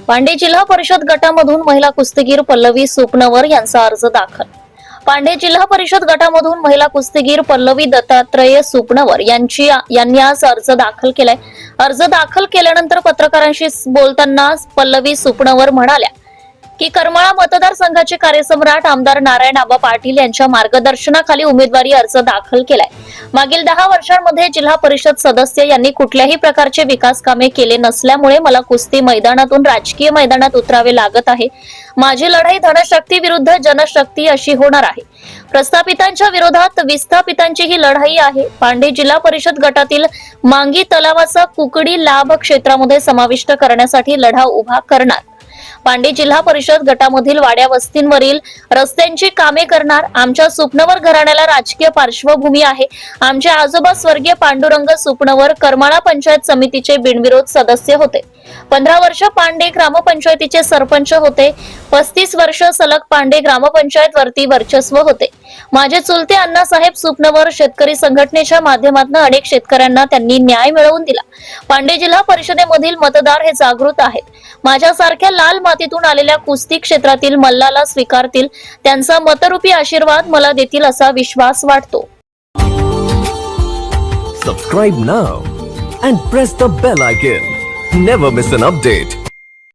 पांडे जिल्हा परिषद गटामधून महिला कुस्तीगीर पल्लवी सुपनवर यांचा अर्ज दाखल. पांडे जिल्हा परिषद गटामधून महिला कुस्तीगीर पल्लवी दत्तात्रय सुपनवर यांनी आज अर्ज दाखल केलाय. अर्ज दाखल केल्यानंतर पत्रकारांशी बोलताना पल्लवी सुपनवर म्हणाल्या की करमाळा मतदारसंघाचे कार्यसम्राट आमदार नारायण आबा पाटील यांच्या मार्गदर्शनाखाली उमेदवारी अर्ज दाखल केलाय. मागील 10 वर्षांमध्ये जिल्हा परिषद सदस्य यांनी कुठल्याही प्रकारचे विकास कामे केले नसल्यामुळे मला कुस्ती मैदानातून राजकीय मैदानात उतरावे लागत आहे. माझी लढाई धनशक्ती विरुद्ध जनशक्ती अशी होणार आहे. प्रस्थापितांच्या विरोधात विस्थापितांची ही लढाई आहे. पांडे जिल्हा परिषद गटातील मांगी तलावाचा कुकडी लाभ क्षेत्रामध्ये समाविष्ट करण्यासाठी लढा उभा करणार. पांडे जिल्हा परिषद गटामधील वाड्या वस्तींवरील रस्त्यांची कामे करणार. आमच्या सुपनवर घराण्याला राजकीय पार्श्वभूमी आहे. आमचे आजोबा स्वर्गीय पांडुरंग सुपनवर करमाळा पंचायत समितीचे बिनविरोध सदस्य होते. 15 वर्ष पांडे ग्रामपंचायतीचे सरपंच होते. 35 वर्ष सलग पांडे ग्रामपंचायत वरती वर्चस्व होते. माझे चुलते अण्णासाहेब सुपनवर शेतकरी संघटनेच्या माध्यमातून अनेक शेतकऱ्यांना त्यांनी न्याय मिळवून दिला. पांडे जिल्हा परिषदेमधील मतदार हे जागृत आहेत. माझ्यासारख्या लाल मातीतून आलेल्या कुस्ती क्षेत्रातील मल्लाला स्वीकारतील. त्यांचा मतरूपी आशीर्वाद मला देतील असा विश्वास वाटतो. Subscribe now and press the bell icon. Never miss an update.